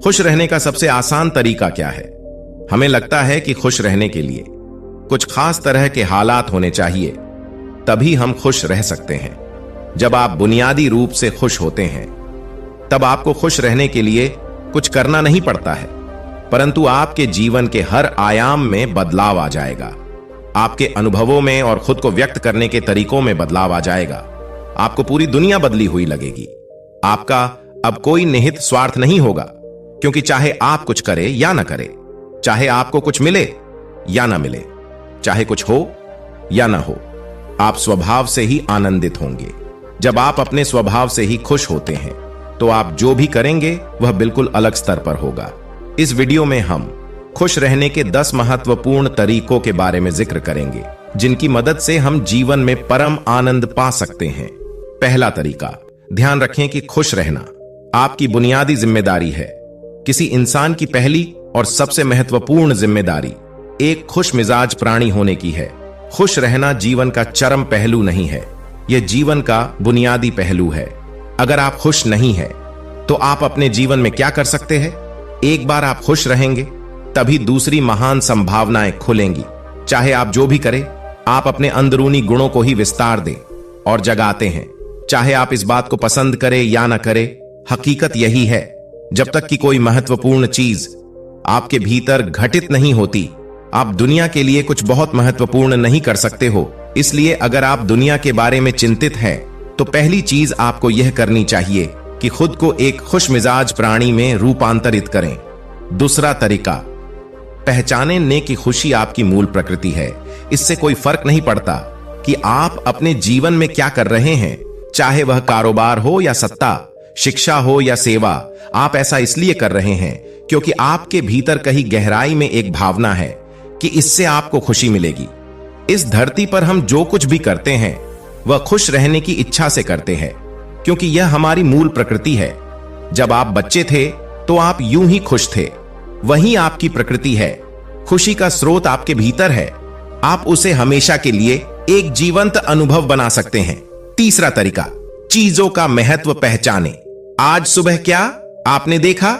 खुश रहने का सबसे आसान तरीका क्या है? हमें लगता है कि खुश रहने के लिए कुछ खास तरह के हालात होने चाहिए, तभी हम खुश रह सकते हैं। जब आप बुनियादी रूप से खुश होते हैं, तब आपको खुश रहने के लिए कुछ करना नहीं पड़ता है, परंतु आपके जीवन के हर आयाम में बदलाव आ जाएगा। आपके अनुभवों में और खुद को व्यक्त करने के तरीकों में बदलाव आ जाएगा। आपको पूरी दुनिया बदली हुई लगेगी। आपका अब कोई निहित स्वार्थ नहीं होगा, क्योंकि चाहे आप कुछ करें या ना करें, चाहे आपको कुछ मिले या ना मिले, चाहे कुछ हो या ना हो, आप स्वभाव से ही आनंदित होंगे। जब आप अपने स्वभाव से ही खुश होते हैं, तो आप जो भी करेंगे वह बिल्कुल अलग स्तर पर होगा। इस वीडियो में हम खुश रहने के 10 महत्वपूर्ण तरीकों के बारे में जिक्र करेंगे, जिनकी मदद से हम जीवन में परम आनंद पा सकते हैं। पहला तरीका, ध्यान रखें कि खुश रहना आपकी बुनियादी जिम्मेदारी है। किसी इंसान की पहली और सबसे महत्वपूर्ण जिम्मेदारी एक खुश मिजाज प्राणी होने की है। खुश रहना जीवन का चरम पहलू नहीं है, यह जीवन का बुनियादी पहलू है। अगर आप खुश नहीं हैं, तो आप अपने जीवन में क्या कर सकते हैं? एक बार आप खुश रहेंगे, तभी दूसरी महान संभावनाएं खुलेंगी। चाहे आप जो भी करें, आप अपने अंदरूनी गुणों को ही विस्तार दें और जगाते हैं। चाहे आप इस बात को पसंद करें या ना करें, हकीकत यही है, जब तक कि कोई महत्वपूर्ण चीज आपके भीतर घटित नहीं होती, आप दुनिया के लिए कुछ बहुत महत्वपूर्ण नहीं कर सकते हो। इसलिए अगर आप दुनिया के बारे में चिंतित हैं, तो पहली चीज आपको यह करनी चाहिए कि खुद को एक खुश मिजाज प्राणी में रूपांतरित करें। दूसरा तरीका, पहचानने की खुशी आपकी मूल प्रकृति है। इससे कोई फर्क नहीं पड़ता कि आप अपने जीवन में क्या कर रहे हैं, चाहे वह कारोबार हो या सत्ता, शिक्षा हो या सेवा। आप ऐसा इसलिए कर रहे हैं क्योंकि आपके भीतर कहीं गहराई में एक भावना है कि इससे आपको खुशी मिलेगी। इस धरती पर हम जो कुछ भी करते हैं, वह खुश रहने की इच्छा से करते हैं, क्योंकि यह हमारी मूल प्रकृति है। जब आप बच्चे थे, तो आप यूं ही खुश थे। वही आपकी प्रकृति है। खुशी का स्रोत आपके भीतर है। आप उसे हमेशा के लिए एक जीवंत अनुभव बना सकते हैं। तीसरा तरीका, चीजों का महत्व पहचाने। आज सुबह क्या आपने देखा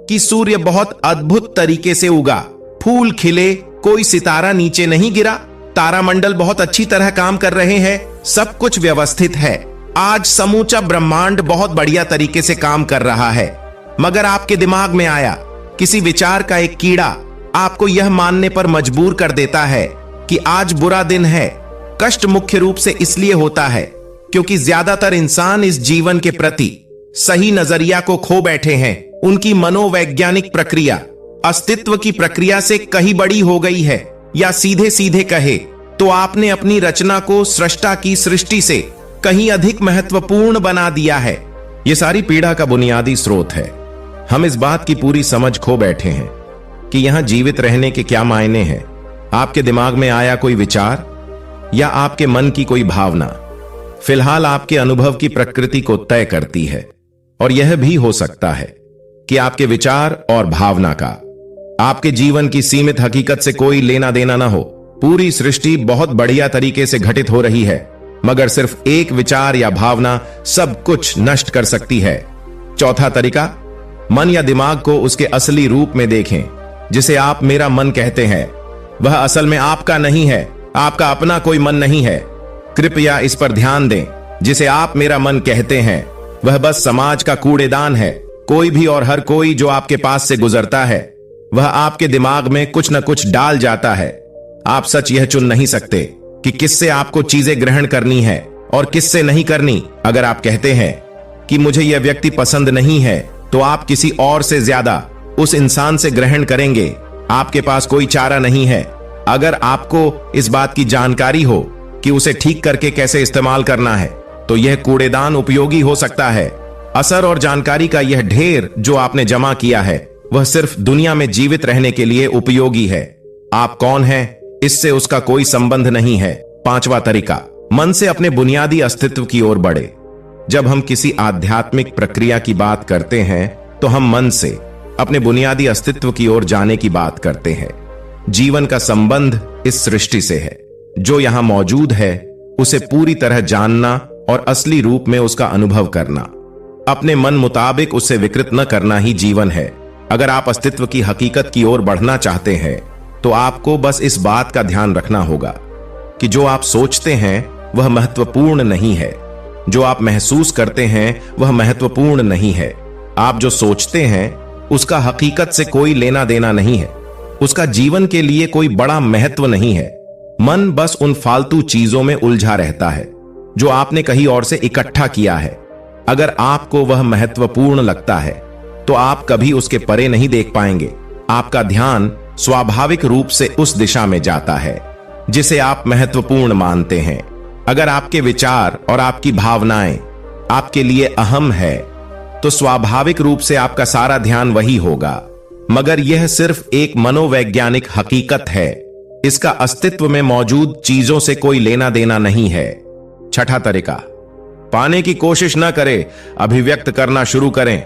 कि सूर्य बहुत अद्भुत तरीके से उगा, फूल खिले, कोई सितारा नीचे नहीं गिरा, तारामंडल बहुत अच्छी तरह काम कर रहे हैं, सब कुछ व्यवस्थित है। आज समूचा ब्रह्मांड बहुत बढ़िया तरीके से काम कर रहा है। मगर आपके दिमाग में आया किसी विचार का एक कीड़ा आपको यह मानने पर मजबूर कर देता है कि आज बुरा दिन है। कष्ट मुख्य रूप से इसलिए होता है क्योंकि ज्यादातर इंसान इस जीवन के प्रति सही नजरिया को खो बैठे हैं। उनकी मनोवैज्ञानिक प्रक्रिया अस्तित्व की प्रक्रिया से कहीं बड़ी हो गई है, या सीधे सीधे कहे तो आपने अपनी रचना को सृष्टा की सृष्टि से कहीं अधिक महत्वपूर्ण बना दिया है। यह सारी पीड़ा का बुनियादी स्रोत है। हम इस बात की पूरी समझ खो बैठे हैं कि यहां जीवित रहने के क्या मायने हैं। आपके दिमाग में आया कोई विचार या आपके मन की कोई भावना फिलहाल आपके अनुभव की प्रकृति को तय करती है, और यह भी हो सकता है कि आपके विचार और भावना का आपके जीवन की सीमित हकीकत से कोई लेना देना ना हो। पूरी सृष्टि बहुत बढ़िया तरीके से घटित हो रही है, मगर सिर्फ एक विचार या भावना सब कुछ नष्ट कर सकती है। चौथा तरीका, मन या दिमाग को उसके असली रूप में देखें। जिसे आप मेरा मन कहते हैं, वह असल में आपका नहीं है। आपका अपना कोई मन नहीं है। कृपया इस पर ध्यान दें। जिसे आप मेरा मन कहते हैं, वह बस समाज का कूड़ेदान है। कोई भी और हर कोई जो आपके पास से गुजरता है, वह आपके दिमाग में कुछ न कुछ डाल जाता है। आप सच यह चुन नहीं सकते कि किससे आपको चीजें ग्रहण करनी है और किससे नहीं करनी। अगर आप कहते हैं कि मुझे यह व्यक्ति पसंद नहीं है, तो आप किसी और से ज्यादा उस इंसान से ग्रहण करेंगे। आपके पास कोई चारा नहीं है। अगर आपको इस बात की जानकारी हो कि उसे ठीक करके कैसे इस्तेमाल करना है, तो यह कूड़ेदान उपयोगी हो सकता है। असर और जानकारी का यह ढेर जो आपने जमा किया है, वह सिर्फ दुनिया में जीवित रहने के लिए उपयोगी है। आप कौन हैं, इससे उसका कोई संबंध नहीं है। पांचवा तरीका, मन से अपने बुनियादी अस्तित्व की ओर बढ़े। जब हम किसी आध्यात्मिक प्रक्रिया की बात करते हैं, तो हम मन से अपने बुनियादी अस्तित्व की ओर जाने की बात करते हैं। जीवन का संबंध इस सृष्टि से है। जो यहां मौजूद है, उसे पूरी तरह जानना और असली रूप में उसका अनुभव करना। अपने मन मुताबिक उसे विकृत न करना ही जीवन है। अगर आप अस्तित्व की हकीकत की ओर बढ़ना चाहते हैं तो आपको बस इस बात का ध्यान रखना होगा कि जो आप सोचते हैं वह महत्वपूर्ण नहीं है, जो आप महसूस करते हैं वह महत्वपूर्ण नहीं है। आप जो सोचते हैं उसका हकीकत से कोई लेना देना नहीं है, उसका जीवन के लिए कोई बड़ा महत्व नहीं है। मन बस उन फालतू चीजों में उलझा रहता है जो आपने कहीं और से इकट्ठा किया है। अगर आपको वह महत्वपूर्ण लगता है तो आप कभी उसके परे नहीं देख पाएंगे। आपका ध्यान स्वाभाविक रूप से उस दिशा में जाता है जिसे आप महत्वपूर्ण मानते हैं। अगर आपके विचार और आपकी भावनाएं आपके लिए अहम है तो स्वाभाविक रूप से आपका सारा ध्यान वही होगा। मगर यह सिर्फ एक मनोवैज्ञानिक हकीकत है, इसका अस्तित्व में मौजूद चीजों से कोई लेना देना नहीं है। छठा तरीका, पाने की कोशिश न करें, अभिव्यक्त करना शुरू करें।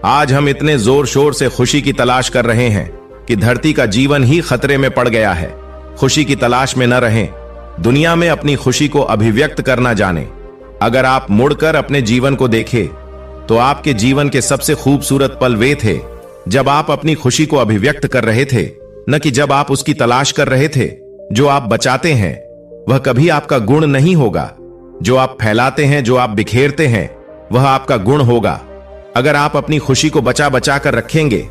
आज हम इतने जोर शोर से खुशी की तलाश कर रहे हैं कि धरती का जीवन ही खतरे में पड़ गया है। खुशी की तलाश में न रहें, दुनिया में अपनी खुशी को अभिव्यक्त करना जानें। अगर आप मुड़कर अपने जीवन को देखें तो आपके जीवन के सबसे खूबसूरत पल वे थे जब आप अपनी खुशी को अभिव्यक्त कर रहे थे, न कि जब आप उसकी तलाश कर रहे थे। जो आप बचाते हैं वह कभी आपका गुण नहीं होगा, जो आप फैलाते हैं, जो आप बिखेरते हैं, वह आपका गुण होगा। अगर आप अपनी खुशी को बचा बचा कर रखेंगे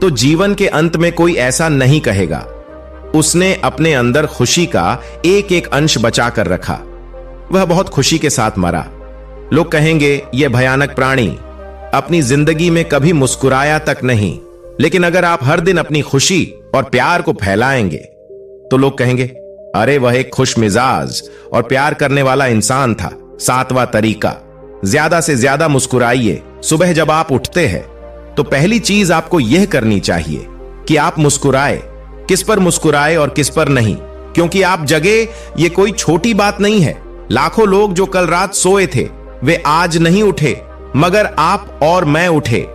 तो जीवन के अंत में कोई ऐसा नहीं कहेगा उसने अपने अंदर खुशी का एक एक अंश बचा कर रखा, वह बहुत खुशी के साथ मरा। लोग कहेंगे यह भयानक प्राणी अपनी जिंदगी में कभी मुस्कुराया तक नहीं। लेकिन अगर आप हर दिन अपनी खुशी और प्यार को फैलाएंगे तो लोग कहेंगे अरे वह एक खुश मिजाज और प्यार करने वाला इंसान था। सातवां तरीका, ज्यादा से ज्यादा मुस्कुराइए। सुबह जब आप उठते हैं तो पहली चीज आपको यह करनी चाहिए कि आप मुस्कुराए। किस पर मुस्कुराए और किस पर नहीं, क्योंकि आप जगे ये कोई छोटी बात नहीं है। लाखों लोग जो कल रात सोए थे वे आज नहीं उठे, मगर आप और मैं उठे।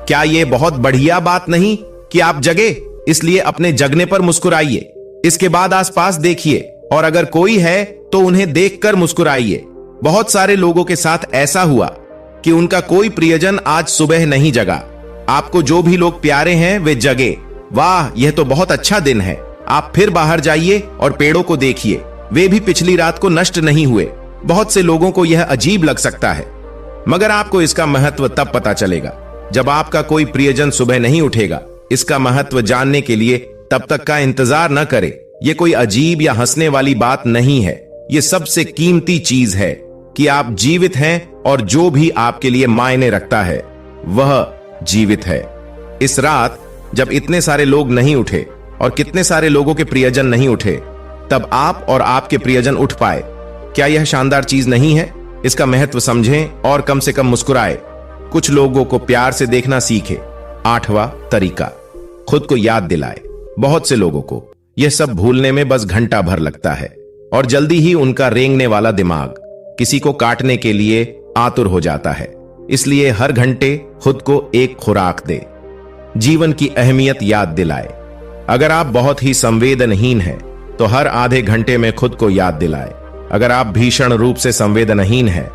क्या यह बहुत बढ़िया बात नहीं कि आप जगे? इसलिए अपने जगने पर मुस्कुराइए। इसके बाद आसपास देखिए और अगर कोई है तो उन्हें देखकर मुस्कुराइए। बहुत सारे लोगों के साथ ऐसा हुआ कि उनका कोई प्रियजन आज सुबह नहीं जगा। आपको जो भी लोग प्यारे हैं वे जगे। वाह, यह तो बहुत अच्छा दिन है। आप फिर बाहर जाइए और पेड़ों को देखिए, वे भी पिछली रात को नष्ट नहीं हुए। बहुत से लोगों को यह अजीब लग सकता है, मगर आपको इसका महत्व तब पता चलेगा जब आपका कोई प्रियजन सुबह नहीं उठेगा। इसका महत्व जानने के लिए तब तक का इंतजार न करें। यह कोई अजीब या हंसने वाली बात नहीं है। यह सबसे कीमती चीज है कि आप जीवित हैं और जो भी आपके लिए मायने रखता है वह जीवित है। इस रात जब इतने सारे लोग नहीं उठे और कितने सारे लोगों के प्रियजन नहीं उठे, तब आप और आपके प्रियजन उठ पाए। क्या यह शानदार चीज नहीं है? इसका महत्व समझें और कम से कम मुस्कुराए। कुछ लोगों को प्यार से देखना सीखे। आठवां तरीका, खुद को याद दिलाए। बहुत से लोगों को यह सब भूलने में बस घंटा भर लगता है और जल्दी ही उनका रेंगने वाला दिमाग किसी को काटने के लिए आतुर हो जाता है। इसलिए हर घंटे खुद को एक खुराक दे, जीवन की अहमियत याद दिलाए। अगर आप बहुत ही संवेदनहीन हैं तो हर आधे घंटे में खुद को याद दिलाए। अगर आप भीषण रूप से संवेदनहीन हैं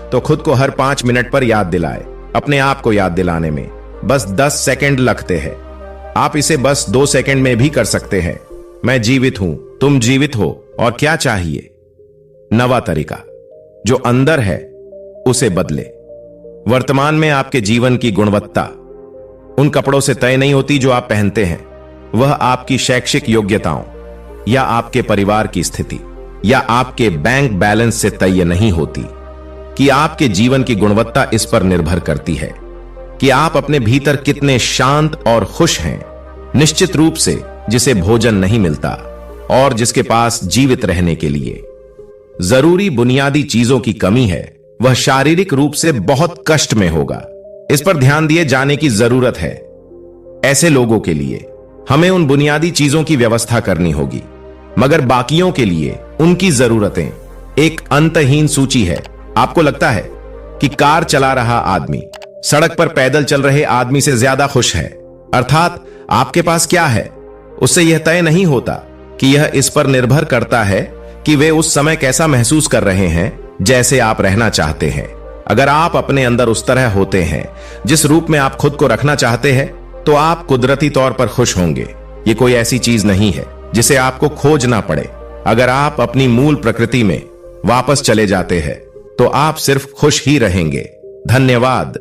तो खुद को हर 5 मिनट पर याद दिलाए। अपने आप को याद दिलाने में बस 10 सेकंड लगते हैं। आप इसे बस 2 सेकंड में भी कर सकते हैं। मैं जीवित हूं, तुम जीवित हो, और क्या चाहिए। 9वां तरीका, जो अंदर है उसे बदले। वर्तमान में आपके जीवन की गुणवत्ता उन कपड़ों से तय नहीं होती जो आप पहनते हैं। वह आपकी शैक्षिक योग्यताओं या आपके परिवार की स्थिति या आपके बैंक बैलेंस से तय नहीं होती। कि आपके जीवन की गुणवत्ता इस पर निर्भर करती है कि आप अपने भीतर कितने शांत और खुश हैं। निश्चित रूप से जिसे भोजन नहीं मिलता और जिसके पास जीवित रहने के लिए जरूरी बुनियादी चीजों की कमी है, वह शारीरिक रूप से बहुत कष्ट में होगा। इस पर ध्यान दिए जाने की जरूरत है। ऐसे लोगों के लिए हमें उन बुनियादी चीजों की व्यवस्था करनी होगी, मगर बाकियों के लिए उनकी जरूरतें एक अंतहीन सूची है। आपको लगता है कि कार चला रहा आदमी सड़क पर पैदल चल रहे आदमी से ज्यादा खुश है, अर्थात आपके पास क्या है उससे यह तय नहीं होता कि यह इस पर निर्भर करता है कि वे उस समय कैसा महसूस कर रहे हैं जैसे आप रहना चाहते हैं। अगर आप अपने अंदर उस तरह होते हैं जिस रूप में आप खुद को रखना चाहते हैं तो आप कुदरती तौर पर खुश होंगे। ये कोई ऐसी चीज नहीं है जिसे आपको खोजना पड़े। अगर आप अपनी मूल प्रकृति में वापस चले जाते हैं तो आप सिर्फ खुश ही रहेंगे। धन्यवाद।